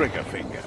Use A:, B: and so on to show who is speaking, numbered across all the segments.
A: trigger finger.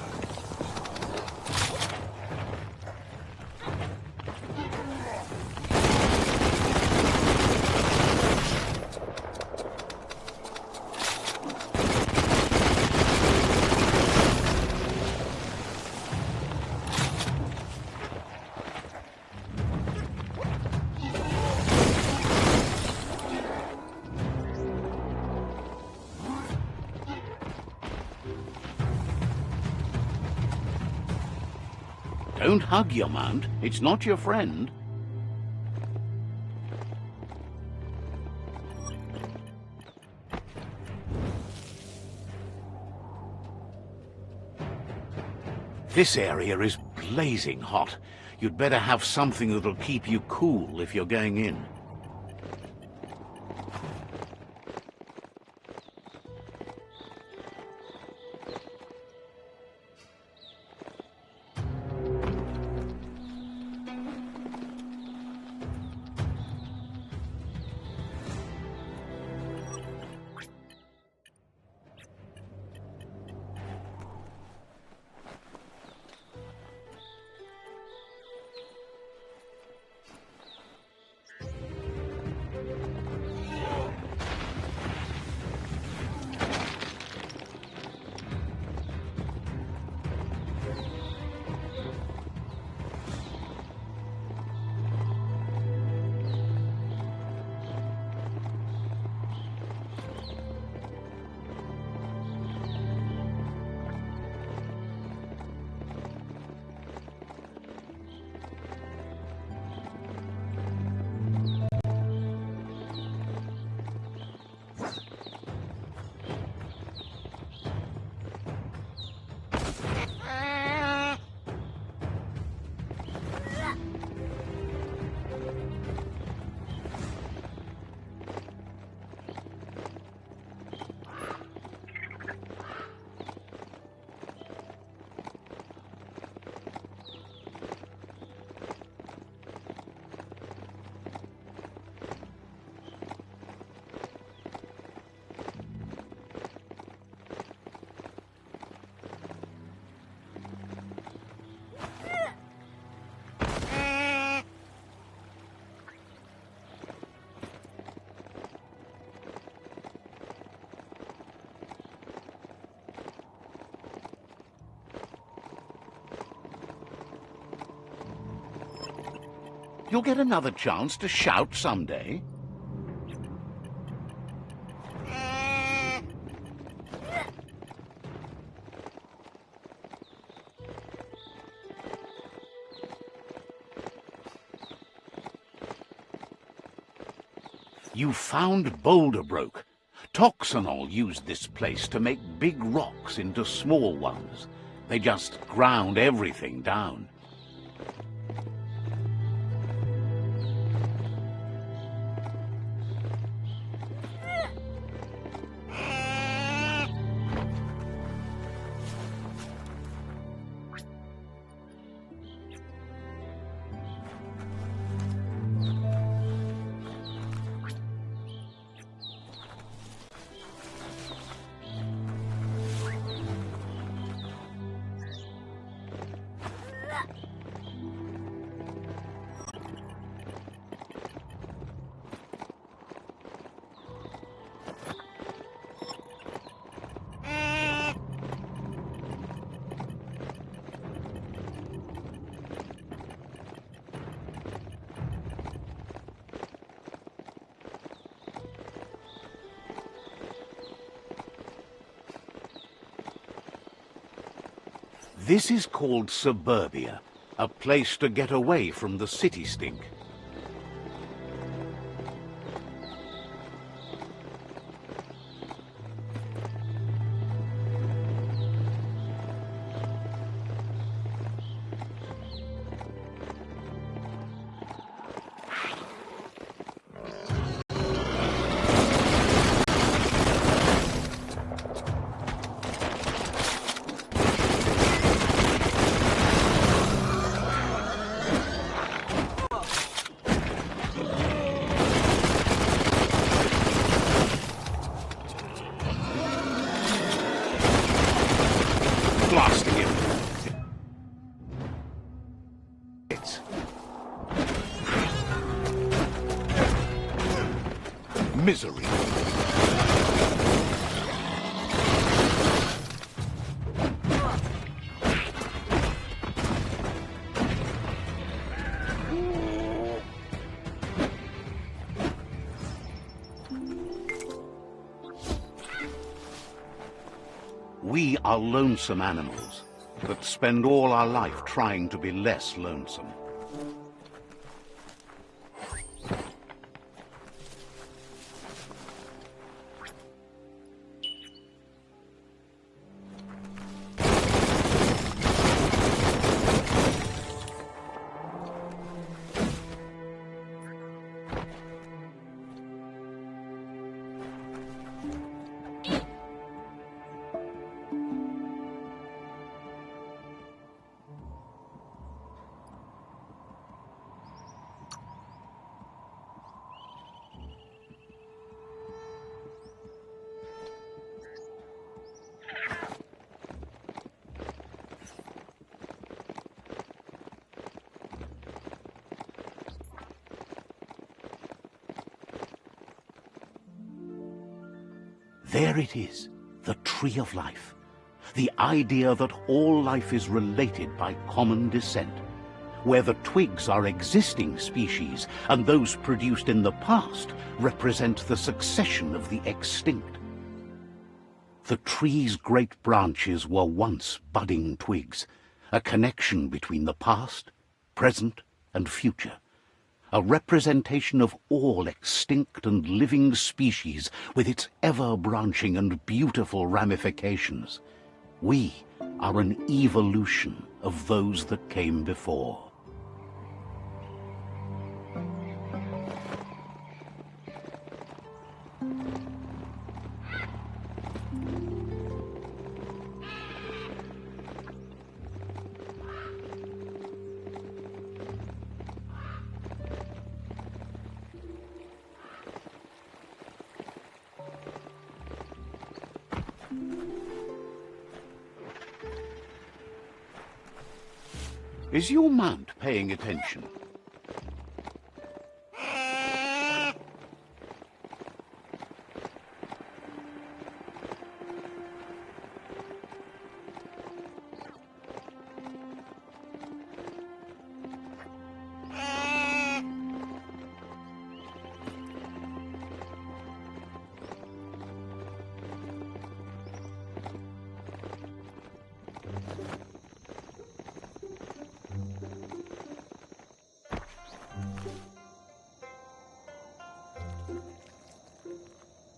A: Don't hug your mount. It's not your friend. This area is blazing hot. You'd better have something that'll keep you cool if you're going in. You'll get another chance to shout someday. You found Boulder Broke. Toxanol used this place to make big rocks into small ones. They just ground everything down. This is called suburbia, a place to get away from the city stink. misery. We are lonesome animals that spend all our life trying to be less lonesome. There it is, the tree of life. The idea that all life is related by common descent, where the twigs are existing species and those produced in the past represent the succession of the extinct. The tree's great branches were once budding twigs, a connection between the past, present, and future. A representation of all extinct and living species with its ever-branching and beautiful ramifications. We are an evolution of those that came before. Is your mount paying attention?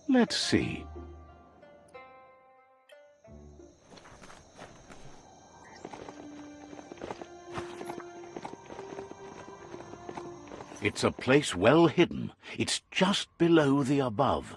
A: Let's see. It's a place well hidden. It's just below the above.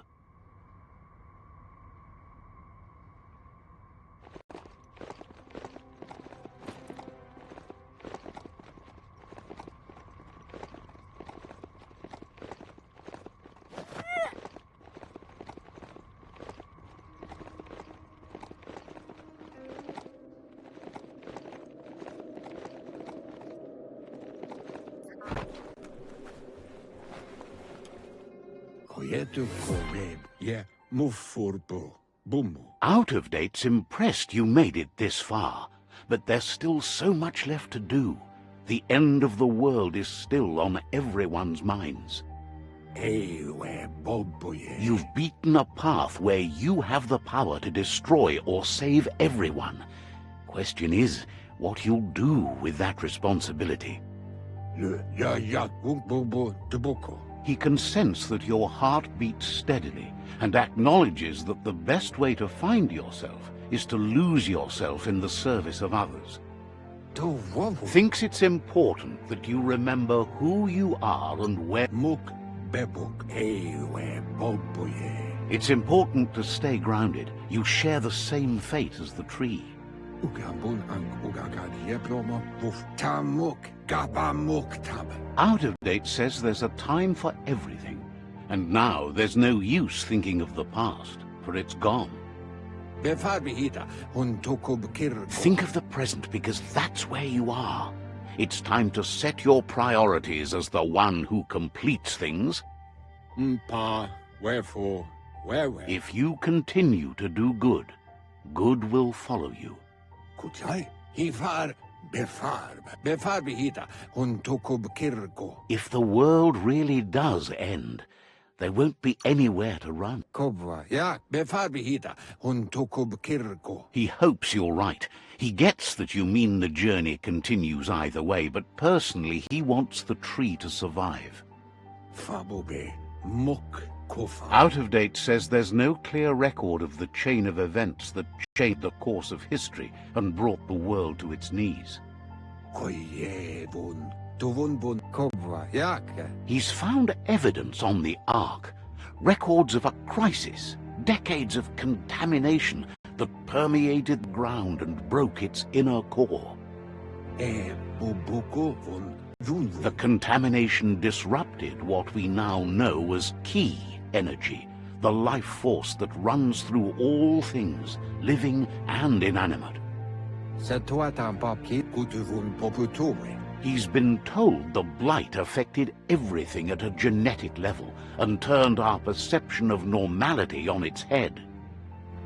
A: Out of Date's impressed you made it this far, but there's still so much left to do. The end of the world is still on everyone's minds. You've beaten a path where you have the power to destroy or save everyone. Question is, what you'll do with that responsibility. He can sense that your heart beats steadily and acknowledges that the best way to find yourself is to lose yourself in the service of others. Thinks it's important that you remember who you are and where. It's important to stay grounded. You share the same fate as the tree. Out of Date says there's a time for everything, and now there's no use thinking of the past, for it's gone. Think of the present, because that's where you are. It's time to set your priorities as the one who completes things.
B: Wherefore, where?
A: If you continue to do good, good will follow you.
B: Kutai? Hifar, befar bihita, untokub kirko.
A: If the world really does end, there won't be anywhere to run.
B: Kobwa, ya, befar bihita, untokub kirko.
A: He hopes you're right. He gets that you mean the journey continues either way, but personally he wants the tree to survive.
B: Fabobe, muk, kofa.
A: Out of Date says there's no clear record of the chain of events that changed the course of history and brought the world to its knees.
B: Koyevun, tuvunbun, kobwa, yak.
A: He's found evidence on the Ark, records of a crisis, decades of contamination that permeated the ground and broke its inner core.
B: Bubuko vun, vun.
A: The contamination disrupted what we now know as key energy, the life force that runs through all things, living and inanimate.
B: Satuatan papki kutuvun poputome.
A: He's been told the blight affected everything at a genetic level and turned our perception of normality on its head.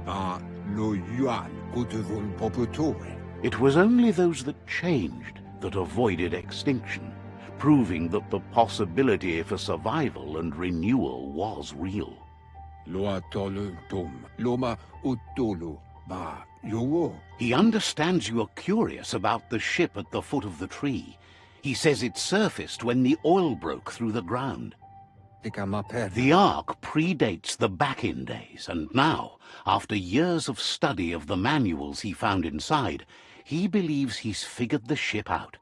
B: Lo yuan kutuvun poputome.
A: It was only those that changed that avoided extinction, proving that the possibility for survival and renewal was real.
B: Loa tolu tum, loma utulu, ba yowo.
A: He understands you are curious about the ship at the foot of the tree. He says it surfaced when the oil broke through the ground. The Ark predates the back-in days, and now, after years of study of the manuals he found inside, he believes he's figured the ship out.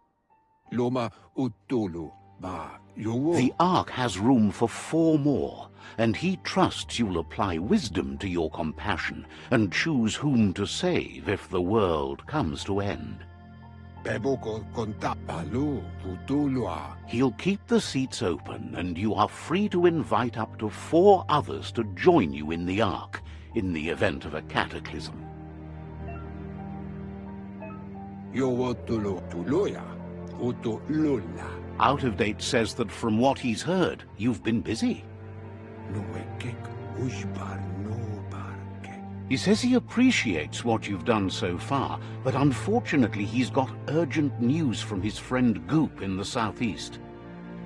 B: Loma utulu, ba yowo.
A: The Ark has room for 4 more, and he trusts you'll apply wisdom to your compassion and choose whom to save if the world comes to end.
B: Beboko konta alu utulua.
A: He'll keep the seats open, and you are free to invite up to 4 others to join you in the Ark in the event of a cataclysm.
B: Yowo tulu tuluya, utulula.
A: Out of Date says that from what he's heard, you've been busy.
B: Noekek ushbar no barke.
A: He says he appreciates what you've done so far, but unfortunately he's got urgent news from his friend Goop in the southeast.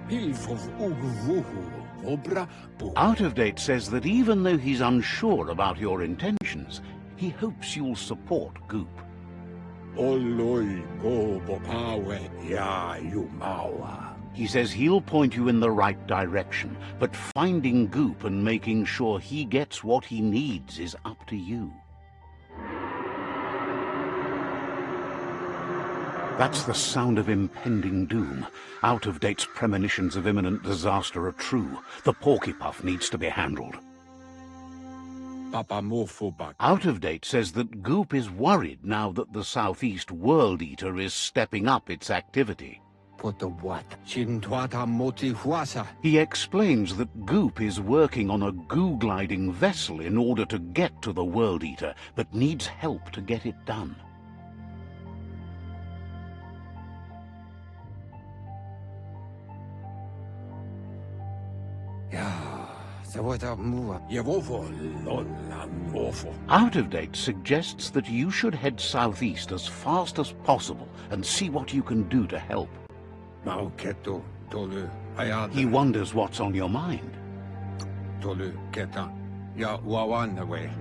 B: Hilfov uguvuhu, obra bu.
A: Out of Date says that even though he's unsure about your intentions, he hopes you'll support Goop.
B: Oloi go bopawe ya yumawa.
A: He says he'll point you in the right direction, but finding Goop and making sure he gets what he needs is up to you. That's the sound of impending doom. Out of Date's premonitions of imminent disaster are true. The Porkypuff needs to be handled.
B: Papa mofobak.
A: Out of Date says that Goop is worried now that the Southeast World Eater is stepping up its activity.
B: Poto what? Chintwata moti huasa.
A: He explains that Goop is working on a goo-gliding vessel in order to get to the World Eater, but needs help to get it done. Out of Date suggests that you should head southeast as fast as possible and see what you can do to help. He wonders what's on your mind.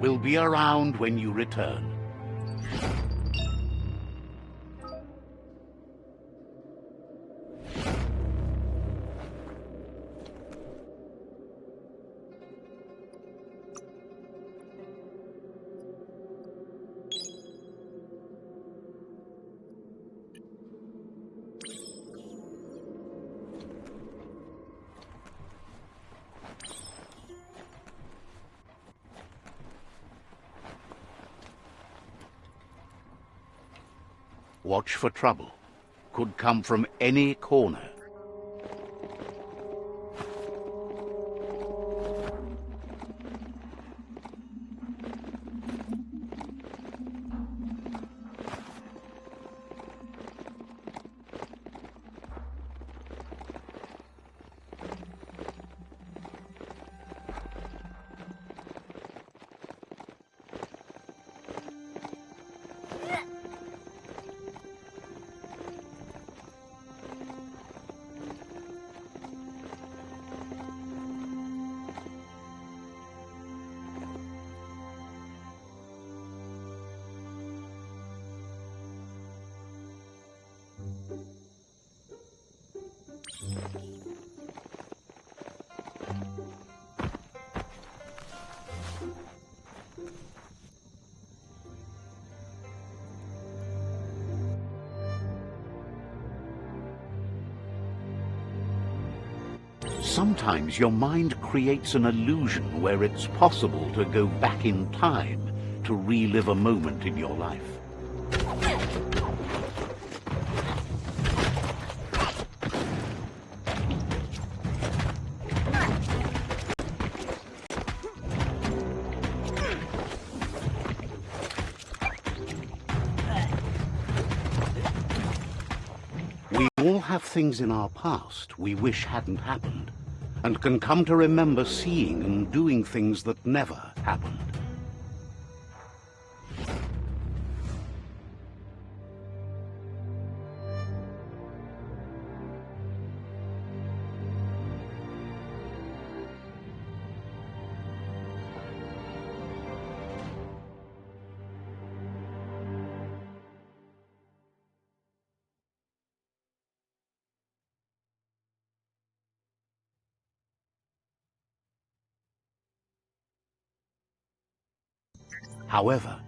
A: We'll be around when you return. Watch for trouble. Could come from any corner. Sometimes your mind creates an illusion where it's possible to go back in time to relive a moment in your life. We all have things in our past we wish hadn't happened, and can come to remember seeing and doing things that never happened. However,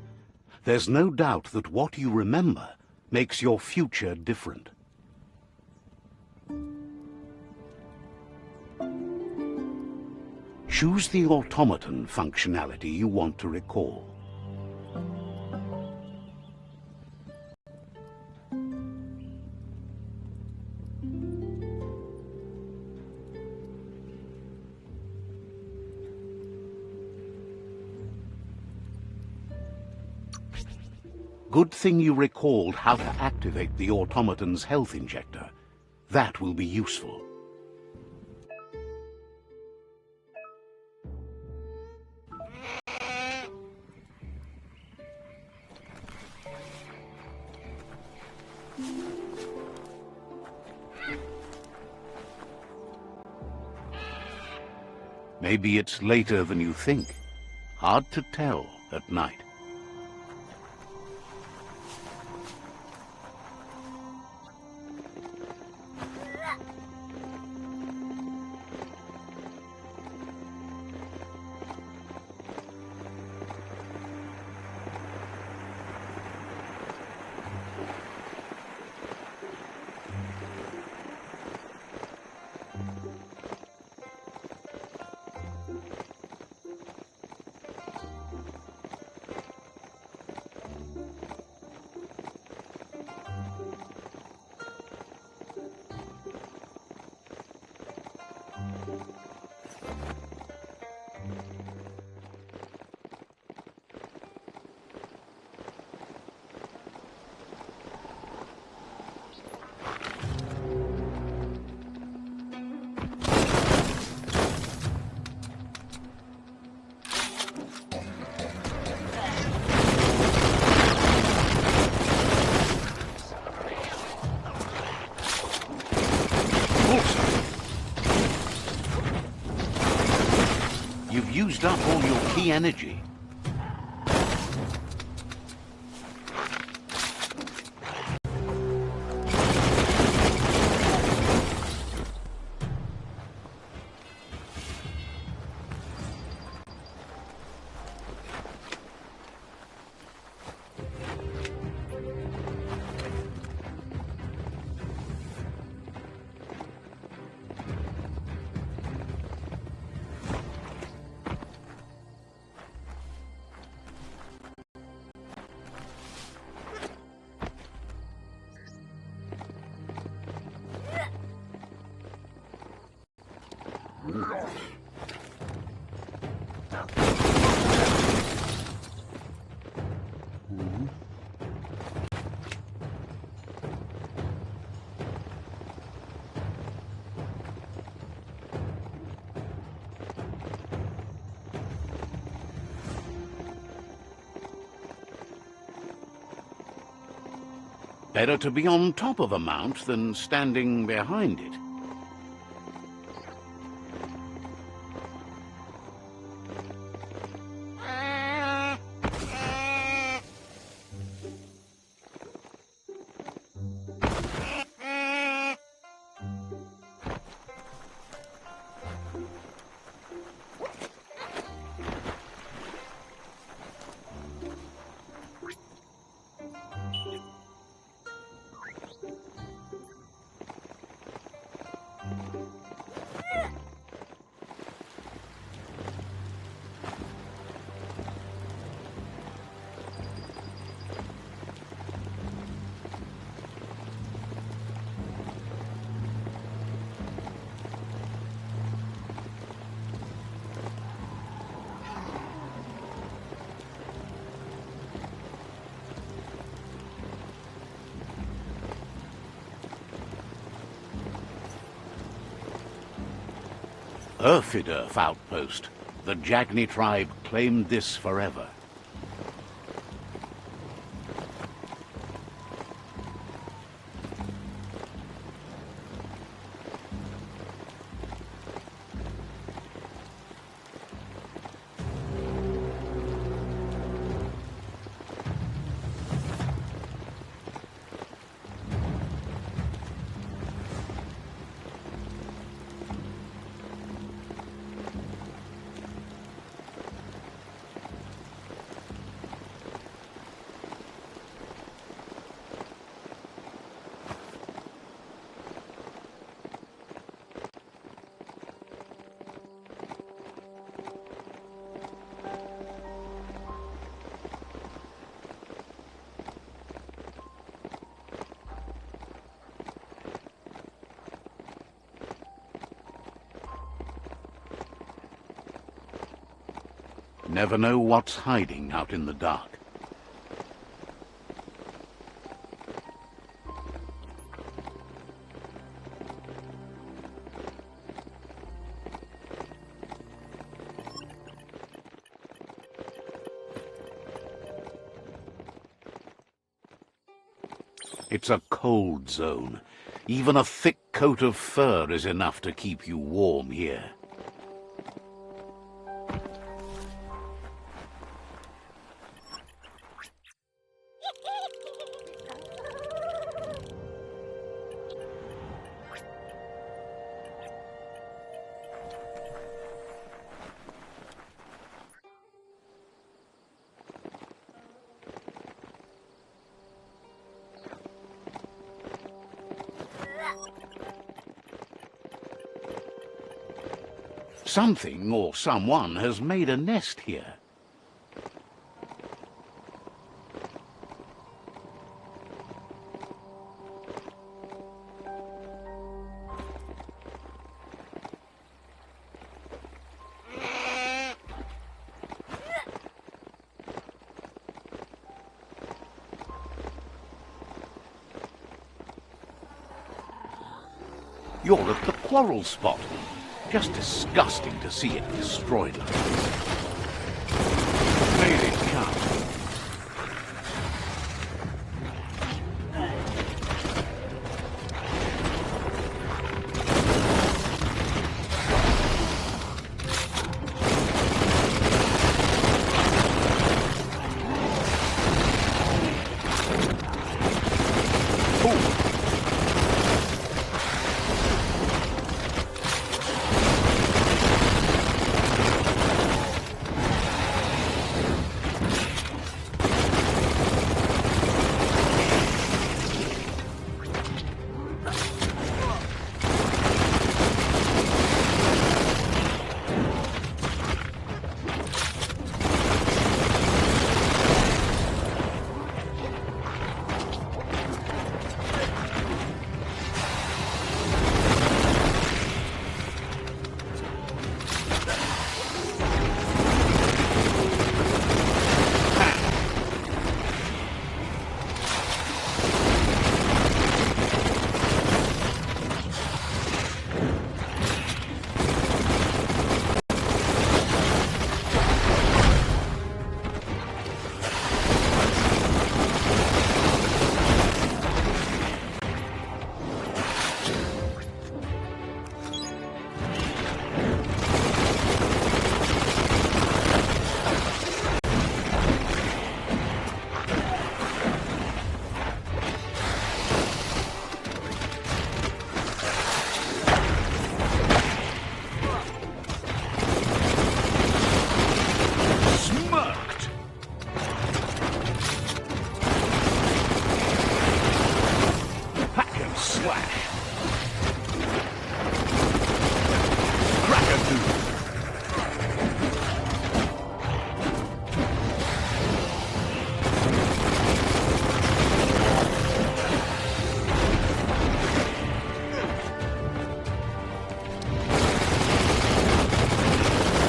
A: there's no doubt that what you remember makes your future different. Choose the automaton functionality you want to recall. Good thing you recalled how to activate the automaton's health injector. That will be useful. Maybe it's later than you think. Hard to tell at night. You've used up all your key energy. Better to be on top of a mount than standing behind it. Earth outpost. The Jagni tribe claimed this forever. Never know what's hiding out in the dark. It's a cold zone. Even a thick coat of fur is enough to keep you warm here. Something or someone has made a nest here. You're at the quarrel spot. Just disgusting to see it destroyed like this. Made it count.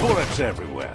A: Bullets everywhere.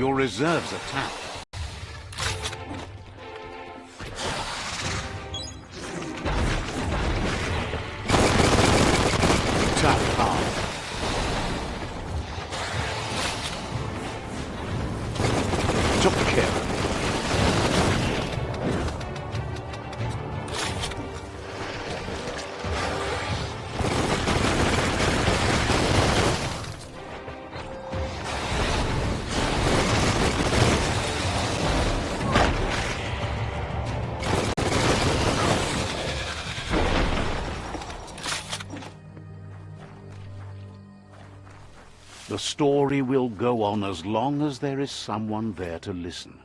A: Your reserves attack. Attack hard. Took care. The story will go on as long as there is someone there to listen.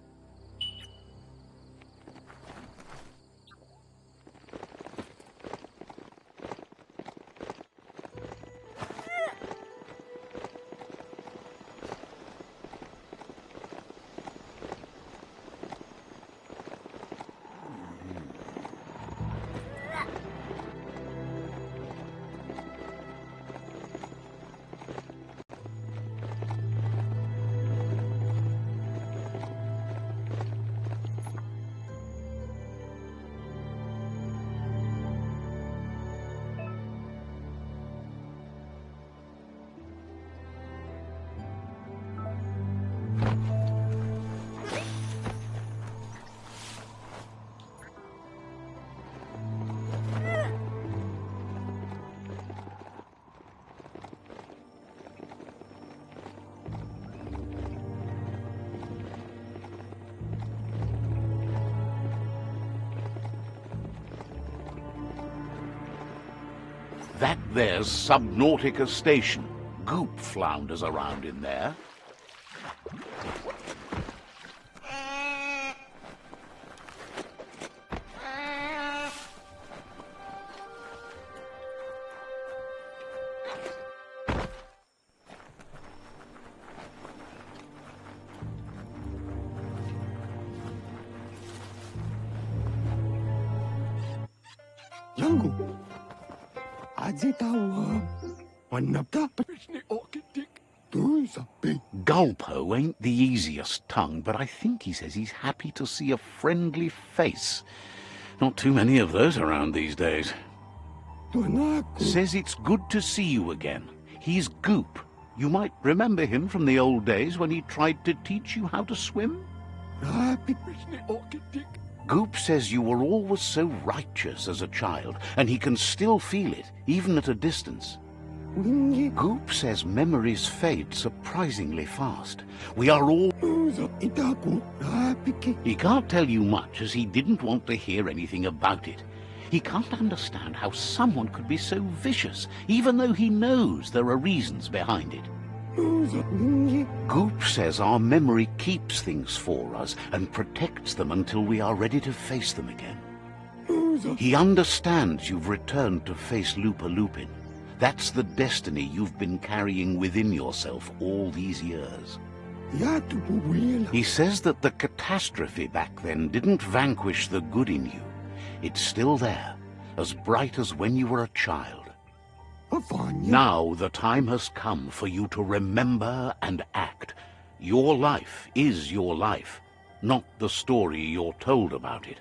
A: That there's Subnautica Station. Goop flounders around in there.
B: Yangu. Azitawa. Wanapta pishni orkidik.
A: Gulpo ain't the easiest tongue, but I think he says he's happy to see a friendly face. Not too many of those around these days. Says it's good to see you again. He's Goop. You might remember him from the old days when he tried to teach you how to swim. Goop says you were always so righteous as a child, and he can still feel it, even at a distance. Goop says memories fade surprisingly fast. We are all... He can't tell you much, as he didn't want to hear anything about it. He can't understand how someone could be so vicious, even though he knows there are reasons behind it. Goop says our memory keeps things for us and protects them until we are ready to face them again. He understands you've returned to face Lupa-Lupin. That's the destiny you've been carrying within yourself all these years. He says that the catastrophe back then didn't vanquish the good in you. It's still there, as bright as when you were a child. Now the time has come for you to remember and act. Your life is your life, not the story you're told about it.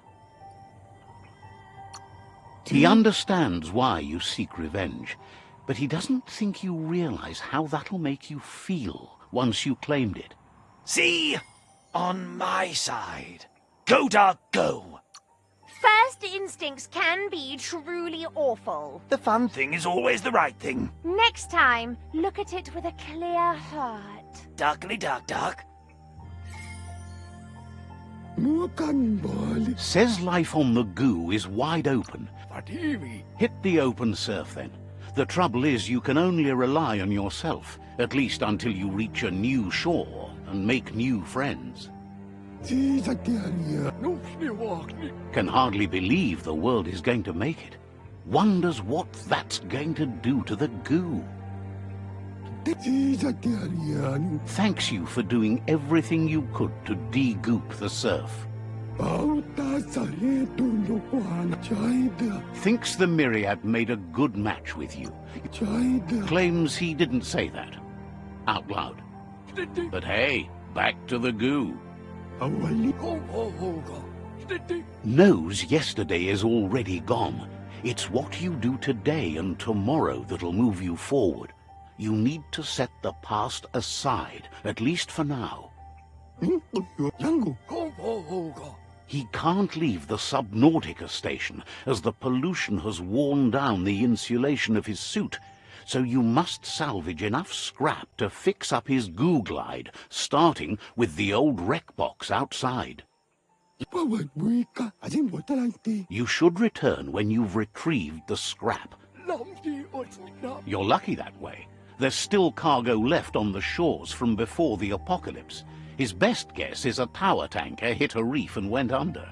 A: He understands why you seek revenge, but he doesn't think you realize how that'll make you feel once you claimed it.
C: See? On my side. Go, Dark, go!
D: First instincts can be truly awful.
C: The fun thing is always the right thing.
D: Next time, look at it with a clear heart.
C: Darkly dark, dark.
A: Says life on the goo is wide open. Hit the open surf then. The trouble is you can only rely on yourself, at least until you reach a new shore and make new friends. Can hardly believe the world is going to make it. Wonders what that's going to do to the goo. Thanks you for doing everything you could to de-goop the surf. Thinks the Myriad made a good match with you. Claims he didn't say that out loud. But hey, back to the goo. Knows yesterday is already gone. It's what you do today and tomorrow that'll move you forward. You need to set the past aside, at least for now. He can't leave the Subnautica station, as the pollution has worn down the insulation of his suit, so you must salvage enough scrap to fix up his goo glide, starting with the old wreck box outside. You should return when you've retrieved the scrap. You're lucky that way. There's still cargo left on the shores from before the apocalypse. His best guess is a tower tanker hit a reef and went under.